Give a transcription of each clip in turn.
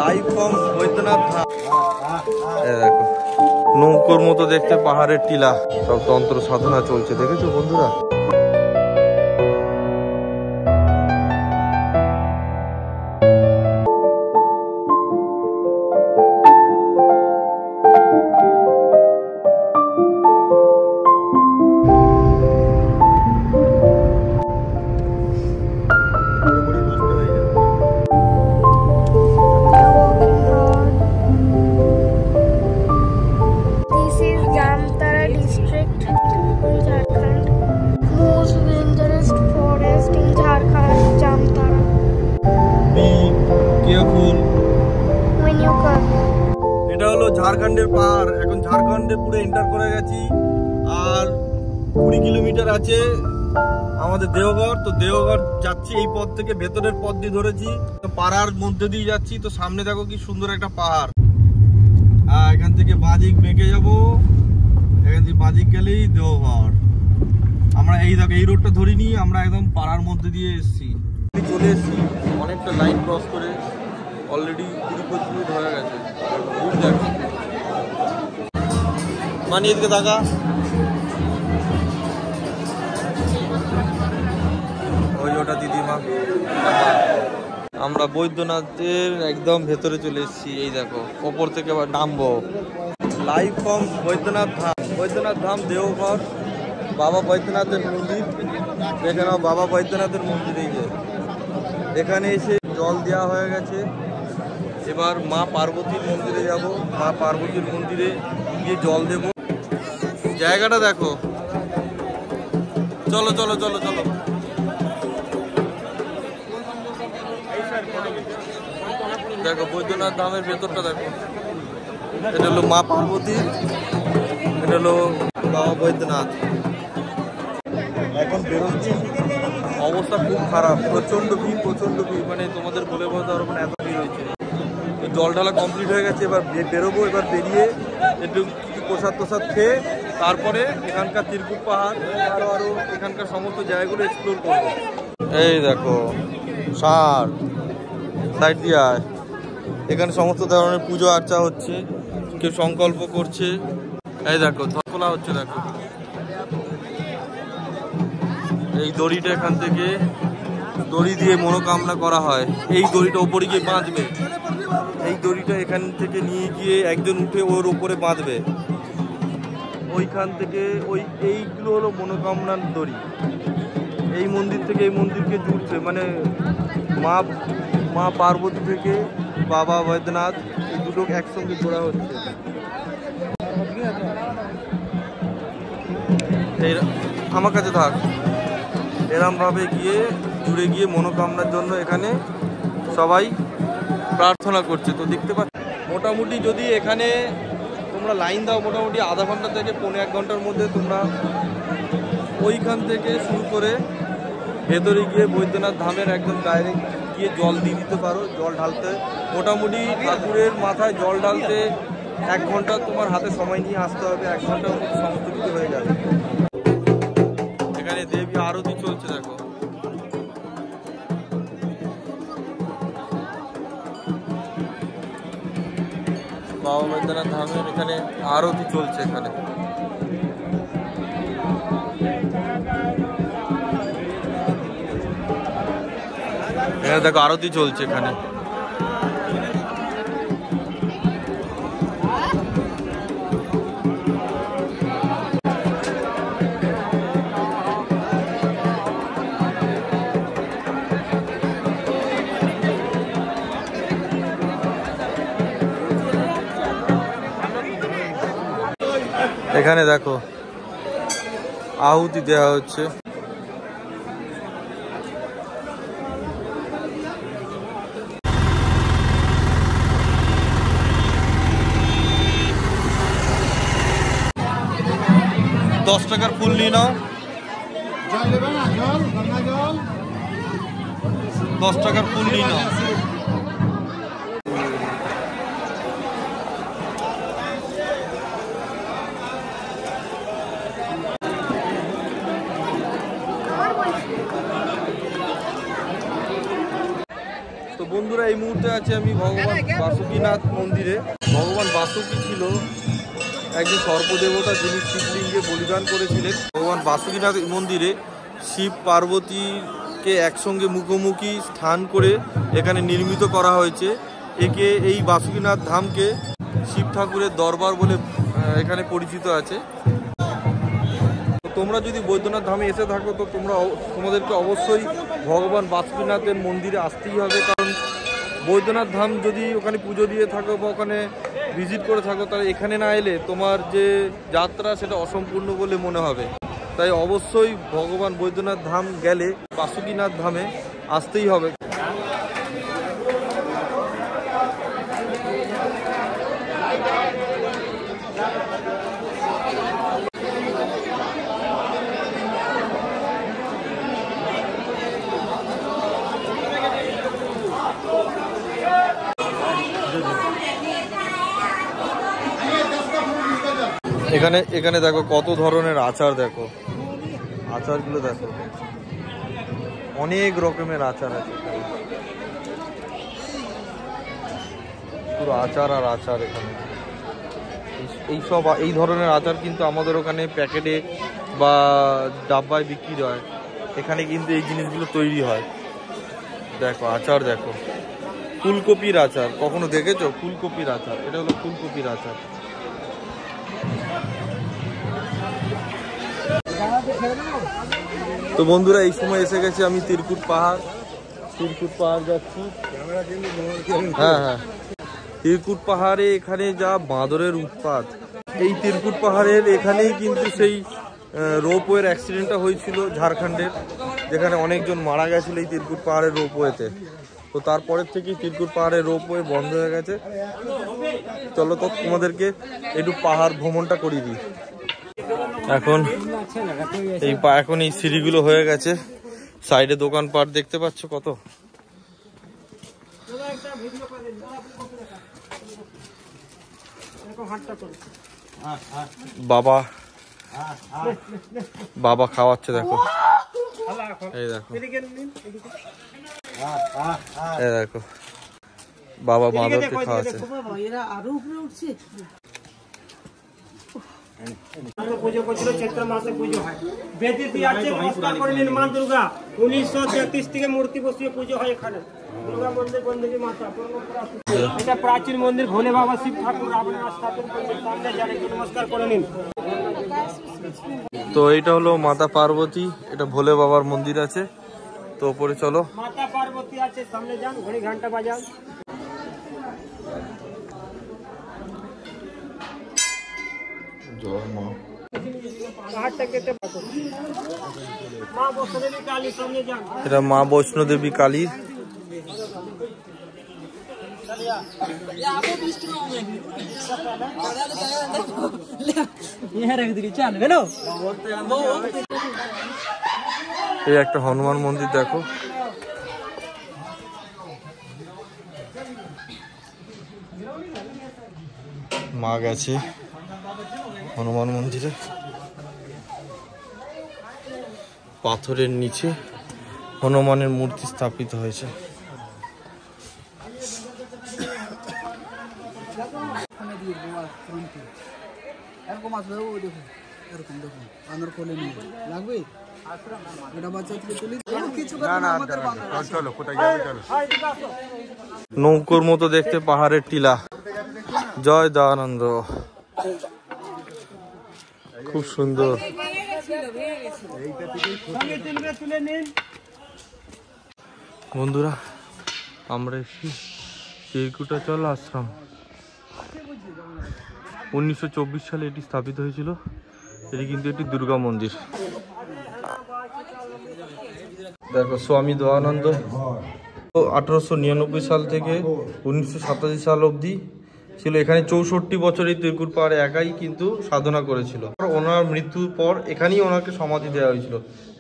Live from Baidyanath ধাম। দেখো নৌকোর মতো দেখতে পাহাড়ের টিলা, সব তন্ত্র সাধনা চলছে, দেখেছো বন্ধুরা? এটা হলো ঝাড়খণ্ডের পাহাড়। এখন ঝাড়খণ্ডে পুরো এন্টার করে গেছি, আর 20 কিলোমিটার আছে আমাদের দেওঘর। তো দেওঘর যাচ্ছি এই পথ থেকে, ভেতরের পথ দিয়ে ধরেছি, তো পাড়ার মধ্যে দিয়ে যাচ্ছি। তো সামনে দেখো কি সুন্দর একটা পাহাড়, আর এখান থেকে বাঁদিক বেঁকে যাবো, এখান থেকে বাঁদিক গেলেই দেওঘর। আমরা এই দেখো এই রোডটা ধরিনি, আমরা একদম পাড়ার মধ্যে দিয়ে এসেছি, চলে এসেছি অনেকটা লাইন ক্রস করে। অলরেডি 20-25 মিনিট হয়ে গেছে। মানে এদিকে দেখা, ওই ওটা দিদিমা। আমরা বৈদ্যনাথের একদম ভেতরে চলে এসেছি। এই দেখো ওপর থেকে আবার নামবো। লাইভ ফ্রম বৈদ্যনাথ ধাম। বৈদ্যনাথ ধাম দেওঘর, বাবা বৈদ্যনাথের মন্দির। দেখে নাও বাবা বৈদ্যনাথের মন্দির। এই যে এখানে এসে জল দেওয়া হয়ে গেছে। এবার মা পার্বতীর মন্দিরে যাব, মা পার্বতীর মন্দিরে গিয়ে জল দেব। জায়গাটা দেখো, চলো চলো চলো চলো। দেখো বৈদ্যনাথ ধামের ভেতরটা দেখো। এটা হলো মা পার্বতী, এটা হলো বাবা বৈদ্যনাথ। এখন বেরোচ্ছি, অবস্থা খুব খারাপ, প্রচন্ড ভিড়, প্রচন্ড ভিড়, মানে তোমাদের বলে বলতে পারবো না, এত ভিড় হয়েছে। জল ঢালা কমপ্লিট হয়ে গেছে, এবার বেরোবো। এবার বেরিয়ে একটু প্রসাদ প্রসাদ খেয়ে তারপরে এখানকার তিরকুট পাহাড় আরো এখানকার সমস্ত জায়গাগুলো এক্সপ্লোর করবো। এই দেখো সার সাইড দিয়ে, এখানে সমস্ত ধরনের পুজো আর্চা হচ্ছে, কেউ সংকল্প করছে। এই দেখো ধকলা হচ্ছে, দেখো এই দড়িটা এখান থেকে দড়ি দিয়ে মনোকামনা করা হয়। এই দড়িটা ওপরে গিয়ে বাঁধবে, এই দড়িটা এখান থেকে নিয়ে গিয়ে একজন উঠে ওর উপরে বাঁধবে। ওইখান থেকে এইগুলো হলো মনোকামনার দড়ি। এই মন্দির থেকে এই মন্দিরকে জুড়ছে, মানে মা পার্বতী থেকে বাবা বৈদ্যনাথ, এই দুটো একসঙ্গে জোড়া হচ্ছে। আমার কাছে থাক, এরমভাবে গিয়ে জুড়ে গিয়ে মনোকামনার জন্য এখানে সবাই প্রার্থনা করছে। তো দেখতে পাচ্ছ মোটামুটি যদি এখানে তোমরা লাইন দাও, মোটামুটি আধা ঘন্টা থেকে 1.5 ঘন্টার মধ্যে তোমরা ওইখান থেকে শুরু করে ভেতরে গিয়ে বৈদ্যনাথ ধামের একদম ডাইরেক্ট গিয়ে জল দিয়ে দিতে পারো। জল ঢালতে মোটামুটি ঠাকুরের মাথায় জল ঢালতে 1 ঘন্টা তোমার হাতে সময় নিয়ে আসতে হবে। 1 ঘন্টার মধ্যে সমস্ত কিছু হয়ে যাবে। এখানে দেবী আরতি চলছে, দেখো বাবা বৈদ্যনাথ ধামের এখানে আরতি চলছে। এখানে দেখো আরতি চলছে এখানে। এখানে দেখো আহুতি দেওয়া হচ্ছে। দশ টাকার ফুল নিয়ে নাও। 10 টাকার ফুল নিয়ে নাও। তো বন্ধুরা এই মুহূর্তে আছে আমি ভগবান বাসুকীনাথ মন্দিরে। ভগবান বাসুকী ছিল একজন সর্পদেবতা, যিনি শিবলিঙ্গে বলিদান করেছিলেন। ভগবান বাসুকীনাথ মন্দিরে শিব পার্বতীকে একসঙ্গে মুখোমুখি স্থান করে এখানে নির্মিত করা হয়েছে। একে এই বাসুকীনাথ ধামকে শিব ঠাকুরের দরবার বলে এখানে পরিচিত আছে। তোমরা যদি বৈদ্যনাথ ধামে এসে থাকো তো তোমাদেরকে অবশ্যই ভগবান বাসুকীনাথের মন্দিরে আসতেই হবে, কারণ বৈদ্যনাথ ধাম যদি ওখানে পুজো দিয়ে থাকো বা ওখানে ভিজিট করে থাকো, তাহলে এখানে না এলে তোমার যে যাত্রা সেটা অসম্পূর্ণ বলে মনে হবে। তাই অবশ্যই ভগবান বৈদ্যনাথ ধাম গেলে বাসুকীনাথ ধামে আসতেই হবে। এখানে দেখো কত ধরনের আচার, দেখো আচারগুলো দেখো, অনেক রকমের আচার আছে, পুরো আচার আর আচার। এখানে এই ধরনের আচার কিন্তু আমাদের ওখানে প্যাকেটে বা ডাব্বায় বিক্রি হয়, এখানে কিন্তু এই জিনিসগুলো তৈরি হয়। দেখো আচার, দেখো ফুলকপির আচার, কখনো দেখেছো ফুলকপির আচার? এটা হলো ফুলকপির আচার। তো বন্ধুরা এই সময় এসে গেছে আমি তিরকুট পাহাড় যাচ্ছি। হ্যাঁ, তিরকুট পাহাড়ে এখানে যা বাঁদরের উৎপাত। এই তিরকুট পাহাড়ের এখানেই কিন্তু সেই রোপওয়ের অ্যাক্সিডেন্টটা হয়েছিল ঝাড়খণ্ডের, যেখানে অনেকজন মারা গেছিল এই তিরকুট পাহাড়ের রোপওয়েতে। তো তারপরের থেকেই তিরকুট পাহাড়ের রোপওয়ে বন্ধ হয়ে গেছে। চলো তো তোমাদেরকে একটু পাহাড় ভ্রমণটা করিয়ে দিই। এখন এই সিঁড়িগুলো হয়ে গেছে, সাইডে দোকানপাট দেখতে পাচ্ছ কত। বাবা খাওয়াচ্ছে, দেখো এই দেখো, এই দেখো বাবা বাঁদরকে খাওয়াচ্ছে। পুজো করছিল, চৈত্র মাসে পুজো হয়। বেদিতে আছে নমস্কার করে নিন মা দুর্গা। 1933 থেকে মূর্তি বসিয়ে পুজো হয় এখানে। দুর্গা মন্দির বন্দী মাতা পরম্পরা। এটা প্রাচীন মন্দির, ভোলে বাবা শিব ঠাকুর আপনারা স্থাপন করেছেন। সামনে যারা নমস্কার করে নিন। তো এইটা হলো মাতা পার্বতী, এটা ভোলে বাবার মন্দির আছে। তো উপরে চলো, মাতা পার্বতী আছে, সামনে যান, ঘড়ি ঘন্টা বাজান। এটা মা বৈষ্ণো দেবী কালী। এই একটা হনুমান মন্দির দেখো, মা গেছে হনুমান মন্দিরে। পাথরের নিচে হনুমানের মূর্তি স্থাপিত হয়েছে। নৌকোর মতো দেখতে পাহাড়ের টিলা। জয় দয়ানন্দ, খুব সুন্দর। বন্ধুরা আমরা এসেছি তিরকুটাচল আশ্রম। 1924 সালে এটি স্থাপিত হয়েছিল। এটি কিন্তু একটি দুর্গা মন্দির। দেখো স্বামী দয়ানন্দ 1899 সাল থেকে 1987 সাল অবধি ছিল এখানে। 64 বছর এই তিরকুট পাহাড়ে একাই কিন্তু সাধনা করেছিল। ওনার মৃত্যুর পর এখানেই ওনাকে সমাধি দেওয়া হয়েছিল।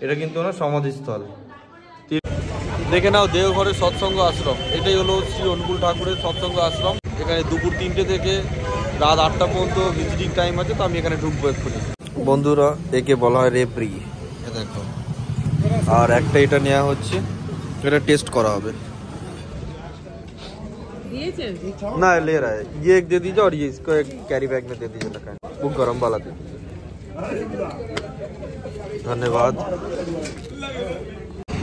এটা কিন্তু ওনার সমাধিস্থল। দেখে নাও দেওঘরের সৎসঙ্গ আশ্রম। এটাই হলো শ্রী অনুকূল ঠাকুরের সৎসঙ্গ আশ্রম। এখানে দুপুর 3টে থেকে রাত 8টা পর্যন্ত ভিজিটিং টাইম আছে। তো আমি এখানে ঢুকবো এক্ষুনি। বন্ধুরা একে বলা হয় রেব্রি, দেখো। আর একটা এটা নেওয়া হচ্ছে, এটা টেস্ট করা হবে। ना ले रहा है, ये एक दे दीजिए और ये इसको एक कैरी बैग में दे दीजिए, लगा वो गरम वाला दे दीजिए। धन्यवाद।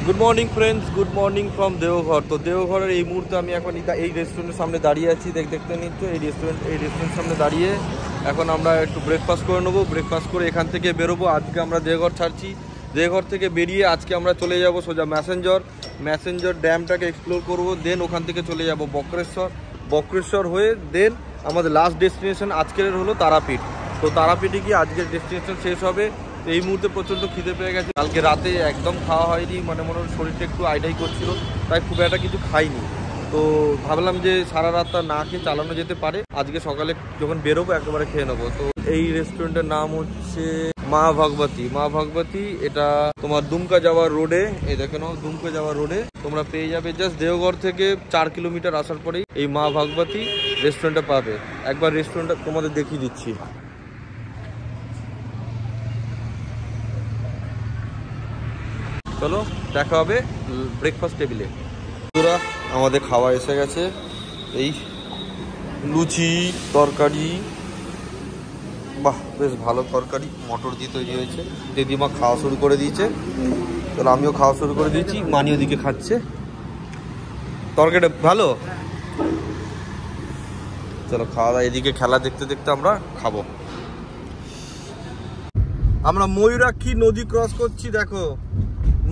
Good morning friends, good morning from Deoghar. तो देवघরের এই মুহূর্তে আমি এখন এই রেস্টুরেন্টের সামনে দাঁড়িয়ে আছি, দেখতে নিচ্ছ এই রেস্টুরেন্টের সামনে দাঁড়িয়ে এখন আমরা একটু ব্রেকফাস্ট করে নেবো। ব্রেকফাস্ট করে এখান থেকে বেরোবো। আজকে আমরা দেওঘর ছাড়ছি, দেওঘর থেকে বেরিয়ে আজকে আমরা চলে যাব সোজা ম্যাসেঞ্জর ড্যামটাকে এক্সপ্লোর করব। দেন ওখান থেকে চলে যাব বক্রেশ্বর হয়ে দেন আমাদের লাস্ট ডেস্টিনেশন আজকের হলো তারাপীঠ। তো তারাপীঠে গিয়ে আজকের ডেস্টিনেশন শেষ হবে। তো এই মুহূর্তে প্রচণ্ড খিদে পেয়ে গেছে, কালকে রাতে একদম খাওয়া হয়নি, মনে শরীরটা একটু আইডাই করছিল, তাই খুব একটা কিছু খাইনি। তো ভাবলাম যে সারা রাতটা না খেয়ে চালানো যেতে পারে, আজকে সকালে যখন বেরোবো একেবারে খেয়ে নেবো। তো এই রেস্টুরেন্টের নাম হচ্ছে মা ভগবতী। এটা তোমার দুমকা যাওয়ার রোডে, এই দেখে নাও দুমকা যাওয়ার রোডে তোমরা পেয়ে যাবে। জাস্ট দেওঘর থেকে 4 কিলোমিটার আসার পরেই এই মা ভগবতী রেস্টুরেন্টটা পাবে। একবার রেস্টুরেন্টটা তোমাদের দেখিয়ে দিচ্ছি। চলো দেখা হবে ব্রেকফাস্ট টেবিলে। বন্ধুরা আমাদের খাওয়া এসে গেছে, এই লুচি তরকারি, বাহ বেশ ভালো তরকারি, মটর দিয়ে তৈরি হয়েছে। দিদিমা খাওয়া শুরু করে দিয়েছে, তাহলে আমিও খাওয়া শুরু করে দিয়েছি। মানিও দিকে খাচ্ছে, তরকারিটা ভালো। চলো খাওয়া দাওয়া, এদিকে খেলা দেখতে দেখতে আমরা খাবো। আমরা ময়ূরাক্ষী নদী ক্রস করছি, দেখো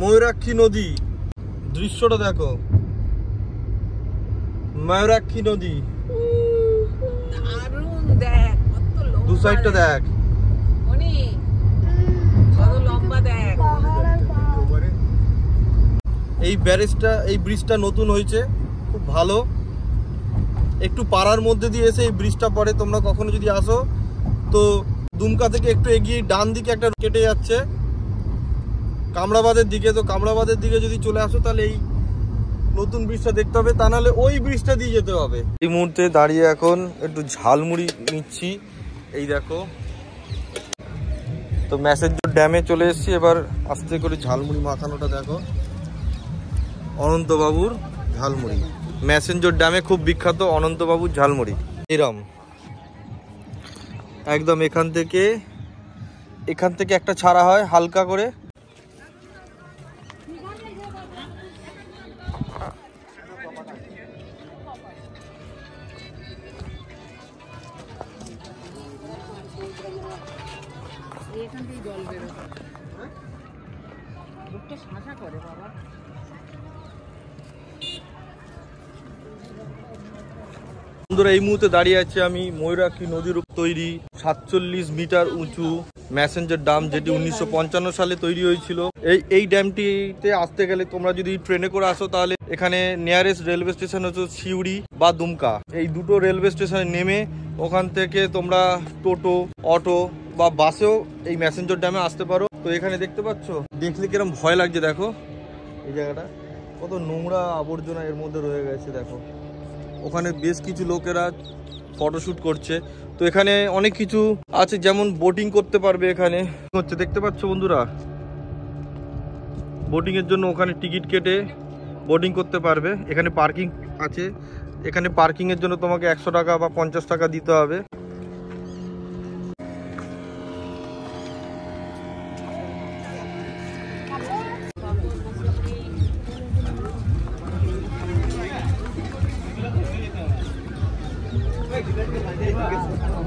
ময়ূরাক্ষী নদী, দৃশ্যটা দেখো, ময়ূরাক্ষী নদী দু সাইডটা দেখ, এই ব্রিজটা নতুন হয়েছে, খুব ভালো। একটু পাড়ার মধ্যে দিয়ে এসে এই ব্রিজটা পড়ে। তোমরা কখনো যদি আসো তো দুমকা থেকে একটু এগিয়ে ডান দিকে একটা কেটে যাচ্ছে কামড়াবাদের দিকে। তো কামড়াবাদের দিকে যদি চলে আসো তাহলে এই নতুন ব্রিজটা দেখতে হবে, তা নাহলে ওই ব্রিজটা দিয়ে যেতে হবে। এই মুহূর্তে দাঁড়িয়ে এখন একটু ঝালমুড়ি নিচ্ছি, এই দেখো। তো ম্যাসেঞ্জর ড্যামে চলে এসেছি, এবার আস্তে করে ঝালমুড়ি মাখানোটা দেখো। অনন্তবাবুর ঝালমুড়ি, ম্যাসেঞ্জর ড্যামে খুব বিখ্যাত অনন্তবাবুর ঝালমুড়ি। এরম একদম এখান থেকে একটা ছাড়া হয় হালকা করে। বন্ধুরা এই মুহূর্তে দাঁড়িয়ে আছি আমি ময়ূরাক্ষী নদীর উপর তৈরি 47 মিটার উঁচু ম্যাসেঞ্জর ড্যাম, যেটি 1955 সালে তৈরি হয়েছিল। এই ড্যামটিতে আসতে গেলে তোমরা যদি ট্রেনে করে আসো তাহলে এখানে নিয়ারেস্ট রেলওয়ে স্টেশন হচ্ছে সিউড়ি বা দুমকা। এই দুটো রেলওয়ে স্টেশনে নেমে ওখান থেকে তোমরা টোটো, অটো বা বাসেও এই ম্যাসেঞ্জর ড্যামে আসতে পারো। তো এখানে দেখতে পাচ্ছ, দেখলে কিরকম ভয় লাগছে, দেখো এই জায়গাটা কত নোংরা আবর্জনা এর মধ্যে রয়ে গেছে। দেখো ওখানে বেশ কিছু লোকেরা ফটোশুট করছে। তো এখানে অনেক কিছু আছে, যেমন বোটিং করতে পারবে। এখানে হচ্ছে দেখতে পাচ্ছ বন্ধুরা, বোটিং এর জন্য ওখানে টিকিট কেটে বোটিং করতে পারবে। এখানে পার্কিং আছে, এখানে পার্কিং এর জন্য তোমাকে 100 টাকা বা 50 টাকা দিতে হবে।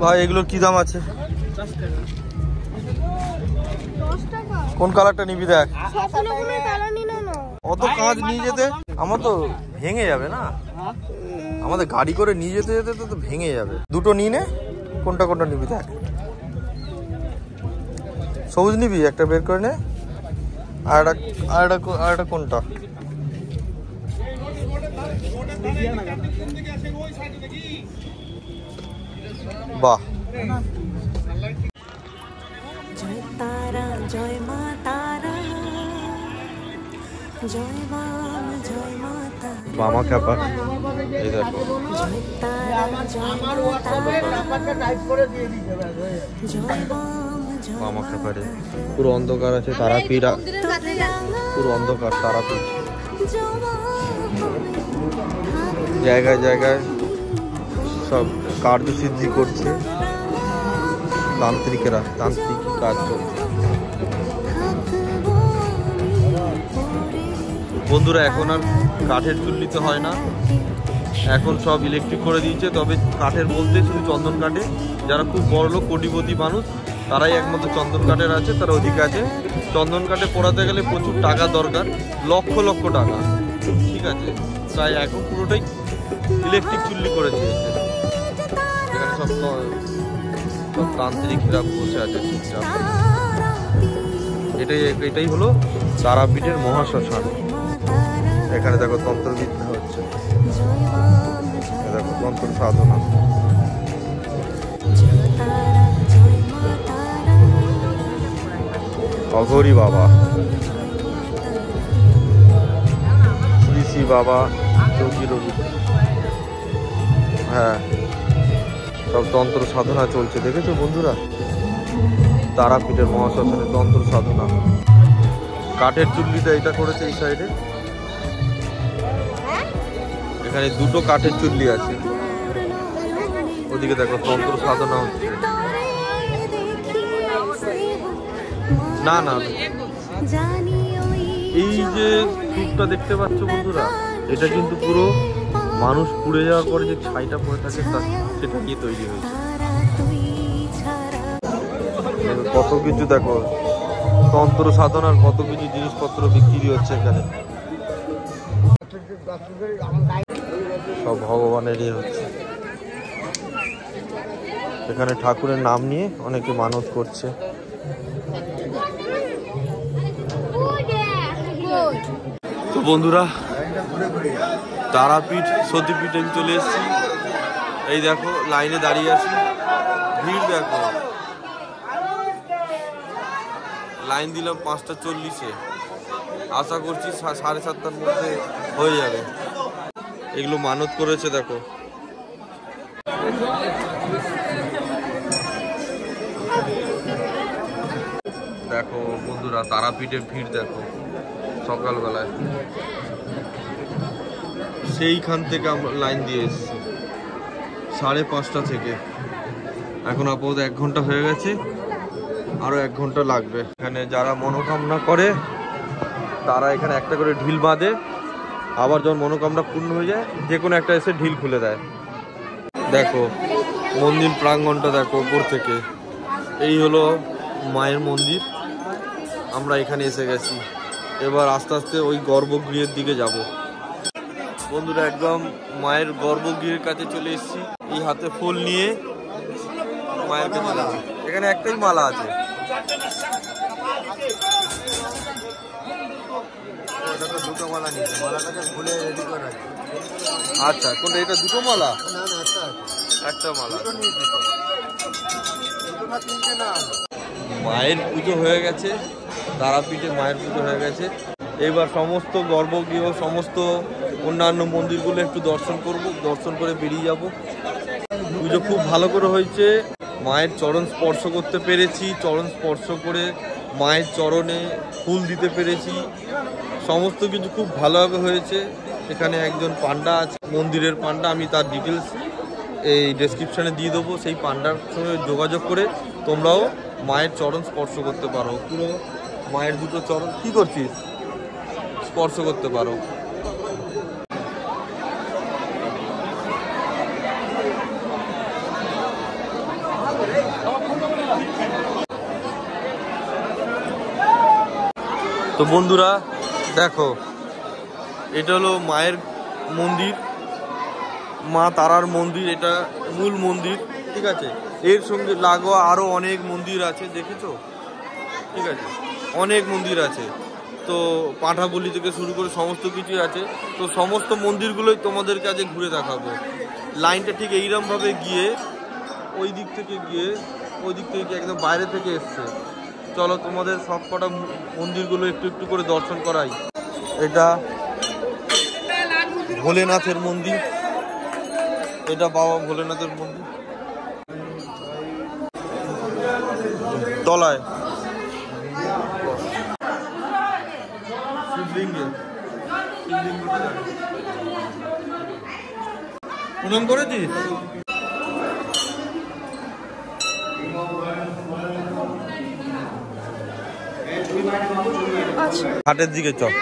ভাই এগুলোর কি দাম আছে? কোন কালারটা নিবি দেখ, অত কাঁচ নিয়ে যেতে আমার তো ভেঙে যাবে না, আমাদের গাড়ি করে নিয়ে যেতে যেতে তো ভেঙে যাবে। দুটো নিয়ে নে, কোনটা নিবি দেখ। সবুজ নিবি, একটা বের করে নে। আর একটা কোনটা? বাহ, জয় তারা জয় মা তারা, জয় মা তারা। মামা খ্যাপা, এই দেখো জয় তারা জয় মা তারা, জয় মামা খ্যাপারে পুরো অন্ধকার আছে। তারাপীঠ পুরো অন্ধকার, তারাপীঠ জায়গায় জায়গায় সব কার্যসিদ্ধি করছে, তান্ত্রিকেরা তান্ত্রিক কাজ করছে। বন্ধুরা এখন আর কাঠের চুল্লিতে হয় না, এখন সব ইলেকট্রিক করে দিয়েছে। তবে কাঠের বলতে শুধু চন্দন কাঠে, যারা খুব বড় লোক কোটিপতি মানুষ তারাই একমাত্র চন্দন কাঠের আছে, তারা অধিক আছে। চন্দন কাঠে পোড়াতে গেলে প্রচুর টাকা দরকার, লক্ষ লক্ষ টাকা, ঠিক আছে। তাই এখন পুরোটাই ইলেকট্রিক চুল্লি করে দিয়েছে। এখানে সব তান্ত্রিকরা বসে আছে চুপচাপ। এটাই হলো তারাপীঠের মহাশ্মশান। এখানে দেখো তন্ত্রবিদ্যা হচ্ছে, দেখো তন্ত্র সাধনা। অঘরী বাবা, শ্রী শ্রী বাবা যোগী রবি, হ্যাঁ সব তন্ত্র সাধনা চলছে, দেখেছো বন্ধুরা? তারাপীঠের মহাশ্মশানে তন্ত্র সাধনা। কাঠের চুল্লিটা এটা করেছে এই সাইডে, এখানে দুটো কাঠের চুল্লি আছে, ওদিকে দেখো তন্ত্র সাধনা হচ্ছে। না না, এই যে স্তূপটা দেখতে পাচ্ছ বন্ধুরা, এটা কিন্তু পুরো মানুষ পুড়ে যাওয়ার পরে যে ছাইটা পড়ে থাকে সেটা দিয়ে তৈরি হয়েছে। কত কিছু দেখো, তন্ত্র সাধনার কত কিছু জিনিসপত্র বিক্রি হচ্ছে এখানে, সব ভগবানেরই হচ্ছে। এখানে ঠাকুরের নাম নিয়ে অনেকে মানত করছে। তো বন্ধুরা, তারাপীঠ সতীপীঠে আমি চলে এসেছি। এই দেখো লাইনে দাঁড়িয়ে আছি, ভিড় দেখো। লাইন দিলাম 5:40, আশা করছি 7:30টার মধ্যে হয়ে যাবে। এগুলো মানত করেছে দেখো। দেখো বন্ধুরা, তারাপীঠের ভিড় দেখো সকালবেলায়। সেইখান থেকে আমরা লাইন দিয়ে এসেছি 5:30 থেকে। এখন আপাতত 1 ঘন্টা হয়ে গেছে, আরো 1 ঘন্টা লাগবে। এখানে যারা মনোকামনা করে তারা এখানে একটা করে ঢিল বাঁধে, আবার যখন মনোকামনা পূর্ণ হয়ে যায় যে কোনো একটা এসে ঢিল খুলে দেয়। দেখো মন্দির প্রাঙ্গণটা দেখো উপর থেকে। এই হলো মায়ের মন্দির, আমরা এখানে এসে গেছি। এবার আস্তে আস্তে ওই গর্ভগৃহের দিকে যাব। বন্ধুরা একদম মায়ের গর্ভগৃহের কাছে চলে এসেছি। এই হাতে ফুল নিয়ে মায়ের কাছে যাব। এখানে একটাই মালা আছে, দুটো মালা নিয়েছে, মালাটাকে খুলে রেডি করা। আচ্ছা, কোনটা এটা? দুটো মালা? একটা মালা। মায়ের পুজো হয়ে গেছে, তারাপীঠে মায়ের পুজো হয়ে গেছে। এবার সমস্ত গর্ভগৃহ, সমস্ত অন্যান্য মন্দিরগুলো একটু দর্শন করব, দর্শন করে বেরিয়ে যাব। পুজো খুব ভালো করে হয়েছে, মায়ের চরণ স্পর্শ করতে পেরেছি, চরণ স্পর্শ করে মায়ের চরণে ফুল দিতে পেরেছি। সমস্ত কিছু খুব ভালোভাবে হয়েছে। এখানে একজন পান্ডা আছে, মন্দিরের পান্ডা, আমি তার ডিটেলস এই ডেসক্রিপশানে দিয়ে দেবো। সেই পান্ডার সঙ্গে যোগাযোগ করে তোমরাও মায়ের চরণ স্পর্শ করতে পারো, পুরো মায়ের দুটো চরণ কি করছিস স্পর্শ করতে পারো। তো বন্ধুরা দেখো, এটা হলো মায়ের মন্দির, মা তারার মন্দির, এটা মূল মন্দির, ঠিক আছে। এর সঙ্গে লাগোয়া আরো অনেক মন্দির আছে, দেখেছো, ঠিক আছে, অনেক মন্দির আছে। তো পাঁঠাবলি থেকে শুরু করে সমস্ত কিছুই আছে। তো সমস্ত মন্দিরগুলোই তোমাদের কাছে ঘুরে দেখাবো। লাইনটা ঠিক এইরকমভাবে গিয়ে ওই দিক থেকে গিয়ে ওই দিক থেকে একদম বাইরে থেকে এসছে। চলো তোমাদের সব কটা মন্দিরগুলো একটু একটু করে দর্শন করাই। এটা ভোলেনাথের মন্দির, এটা বাবা ভোলেনাথের মন্দির, তলায় শিবলিঙ্গে প্রণাম করেছিস? ঘাটের দিকে চল।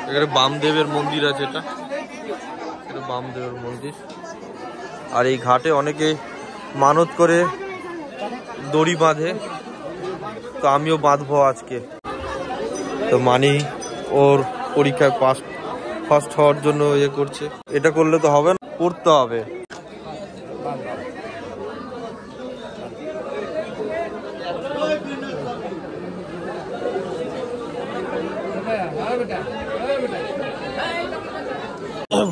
এখানে বামদেবের মন্দির আছে, এটা বামদেবের মন্দির। আর এই ঘাটে অনেকে মানত করে দড়ি বাঁধে, তো আমিও বাঁধবো আজকে। তো মানি ওর পরীক্ষায় ফার্স্ট হওয়ার জন্য ইয়ে করছে। এটা করলে তো হবে না, করতে হবে।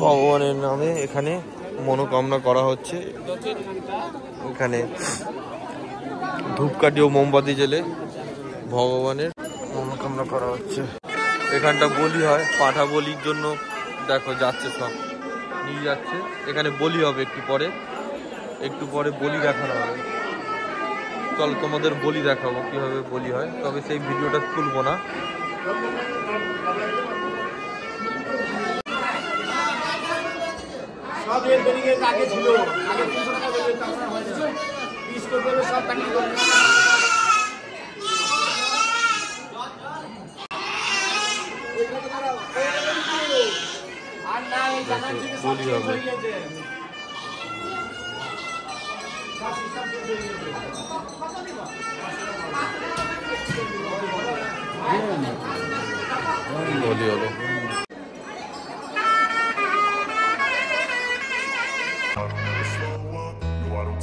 ভগবানের নামে এখানে মনোকামনা করা হচ্ছে। এখানে ধূপকাঠি ও মোমবাতি জ্বেলে ভগবানের মনোকামনা করা হচ্ছে। এখানটা বলি হয়, পাঠা বলির জন্য দেখো যাচ্ছে, সব নিয়ে যাচ্ছে। এখানে বলি হবে একটু পরে বলি দেখানো হবে। চল তোমাদের বলি দেখাবো কিভাবে বলি হয়, তবে সেই ভিডিওটা তুলবো না। সব এর বেরিয়ে আগে ছিল, আগে 300 টাকা বেরিয়ে টাকা হয়েছে, 20 করে সব টাকা করে আর না এই জানা থেকে সব বলি হবে। বলি হলো।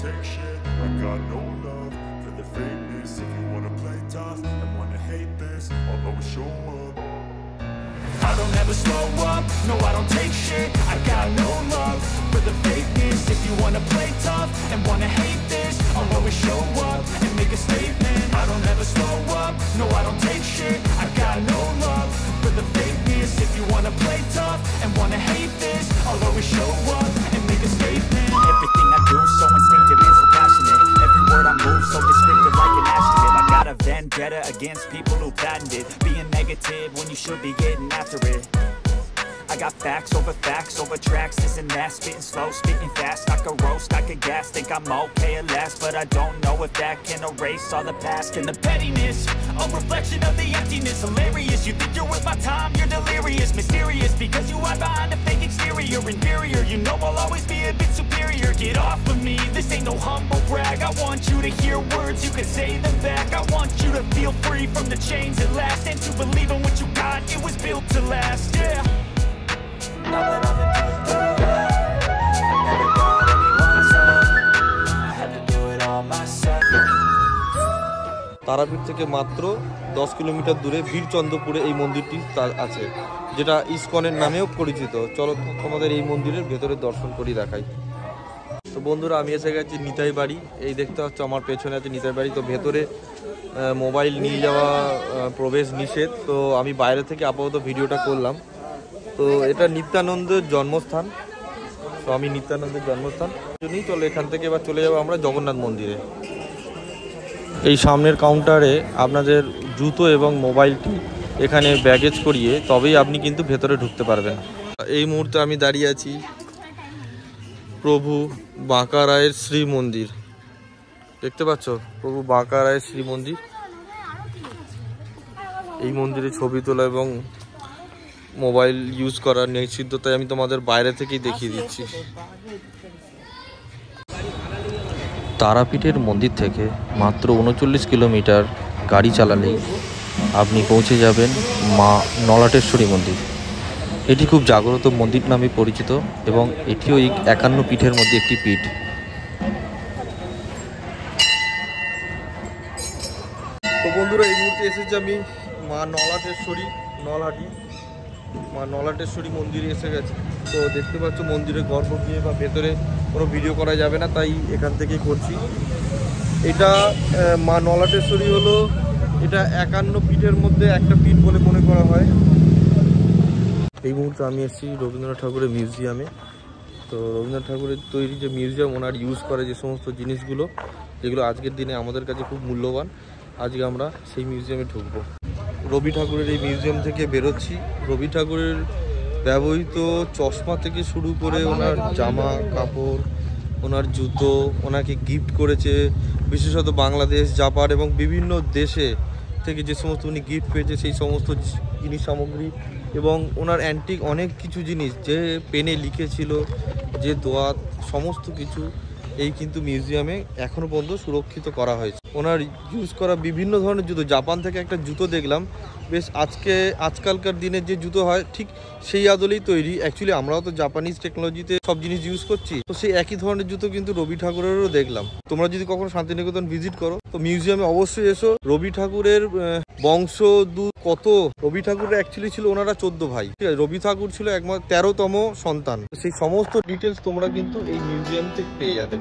Take shit, I got no love for the fakeness. If you wanna play tough and wanna hate this, I'll always show up. I don't ever slow up, no I don't take shit. I got no love for the fakeness. If you wanna play tough and wanna hate this, I'll always show up and make a statement. I don't ever slow up, no I don't take shit. I got no love for the fakeness. If you wanna play tough and wanna hate this, I'll always show up and make a statement. Everything I do so instinctive and so passionate. Every word I move so descriptive like an adjective. I got a vendetta against people who patented being negative when you should be getting after it. I got facts over tracks, this and that. Spitting slow, spitting fast. I could roast, I could gas. Think I'm okay at last, but I don't know if that can erase all the past. And the pettiness, a reflection of the emptiness. Hilarious, you think you're worth my time, you're delirious. Mysterious, because you hide behind a fake exterior. Inferior, you know I'll always be a bit superior. Get off of me, this ain't no humble brag. I want you to hear words, you can say them back. I want you to feel free from the chains at last, and to believe in what you got, it was built to last, yeah. Now that I've been through that, I never got anyone's help. I had to do it all myself. Tarapith থেকে মাত্র 10 kilometre দূরে বীরচন্দ্রপুরে এই মন্দিরটি আছে, যেটা ইসকনের নামেও পরিচিত। চলো তোমাদের এই মন্দিরের ভেতরে দর্শন করি, দেখাই। তো বন্ধুরা, আমি এসে গেছি নিতাই বাড়ি। এই দেখতে পাচ্ছ আমার পেছনে আছে নিতাই বাড়ি। তো ভেতরে মোবাইল নিয়ে যাওয়া প্রবেশ নিষেধ, তো আমি বাইরে থেকে আপাতত ভিডিওটা করলাম। তো এটা নিত্যানন্দের জন্মস্থান, স্বামী নিত্যানন্দের জন্মস্থান। চলো এখান থেকে এবার চলে যাবো আমরা জগন্নাথ মন্দিরে। এই সামনের কাউন্টারে আপনাদের জুতো এবং মোবাইলটি এখানে ব্যাগেজ করিয়ে তবেই আপনি কিন্তু ভেতরে ঢুকতে পারবেন। এই মুহূর্তে আমি দাঁড়িয়ে আছি প্রভু বাঁকা রায়ের শ্রী মন্দির। দেখতে পাচ্ছ প্রভু বাঁকা রায়ের শ্রী মন্দির। এই মন্দিরে ছবি তোলা এবং মোবাইল ইউজ করার নিষিদ্ধ, তাই আমি তোমাদের বাইরে থেকেই দেখিয়ে দিচ্ছি। তারাপীঠের মন্দির থেকে মাত্র 39 কিলোমিটার গাড়ি চালালেই আপনি পৌঁছে যাবেন মা নলাটেশ্বরী মন্দির। এটি খুব জাগ্রত মন্দির নামে পরিচিত এবং এটিও এই 51 পীঠের মধ্যে একটি পীঠ। তো বন্ধুরা, এই মুহূর্তে এসেছি আমি মা নলাটেশ্বরী, নলহাটি মা নলাটেশ্বরী মন্দিরে এসে গেছে। তো দেখতে পাচ্ছ মন্দিরের গর্ভগৃহে বা ভেতরে কোনো ভিডিও করা যাবে না, তাই এখান থেকেই করছি। এটা মা নলাটেশ্বরী হলো, এটা 51 পীঠের মধ্যে একটা পীঠ বলে মনে করা হয়। এই মুহূর্তে আমি এসেছি রবীন্দ্রনাথ ঠাকুরের মিউজিয়ামে। তো রবীন্দ্রনাথ ঠাকুরের তৈরি যে মিউজিয়াম, ওনার ইউজ করে যে সমস্ত জিনিসগুলো, যেগুলো আজকের দিনে আমাদের কাছে খুব মূল্যবান, আজকে আমরা সেই মিউজিয়ামে ঢুকবো। রবি ঠাকুরের এই মিউজিয়াম থেকে বেরোচ্ছি। রবি ঠাকুরের ব্যবহৃত চশমা থেকে শুরু করে ওনার জামা কাপড় ওনার জুতো ওনাকে গিফট করেছে, বিশেষত বাংলাদেশ, জাপান এবং বিভিন্ন দেশে থেকে যে সমস্ত উনি গিফট পেয়েছে সেই সমস্ত জিনিস সামগ্রী এবং ওনার অ্যান্টিক অনেক কিছু জিনিস, যে পেনে লিখেছিল, যে দোয়াত, সমস্ত কিছু এই কিন্তু মিউজিয়ামে এখনও পর্যন্ত সুরক্ষিত করা হয়েছে। ওনার ইউজ করা বিভিন্ন ধরনের জুতো, জাপান থেকে একটা জুতো দেখলাম, বেশ আজকালকার দিনের যে জুতো হয় ঠিক সেই আদলেই তৈরি। অ্যাকচুয়ালি আমরাও তো জাপানিজ টেকনোলজিতে সব জিনিস ইউজ করছি, তো সেই একই ধরনের জুতো কিন্তু রবি ঠাকুরেরও দেখলাম। তোমরা যদি কখনো শান্তিনিকেতন ভিজিট করো তো মিউজিয়ামে অবশ্যই এসো। রবি ঠাকুরের বংশ কত, রবি ঠাকুরের অ্যাকচুয়ালি ছিল ওনারা 14 ভাই, ঠিক আছে। রবি ঠাকুর ছিল একমাত্র 13তম সন্তান। সেই সমস্ত ডিটেলস তোমরা কিন্তু এই মিউজিয়াম থেকে পেয়ে যাবে।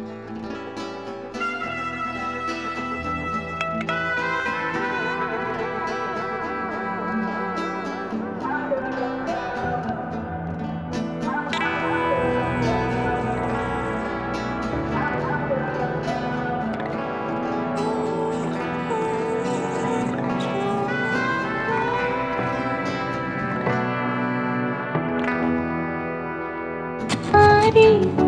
Body.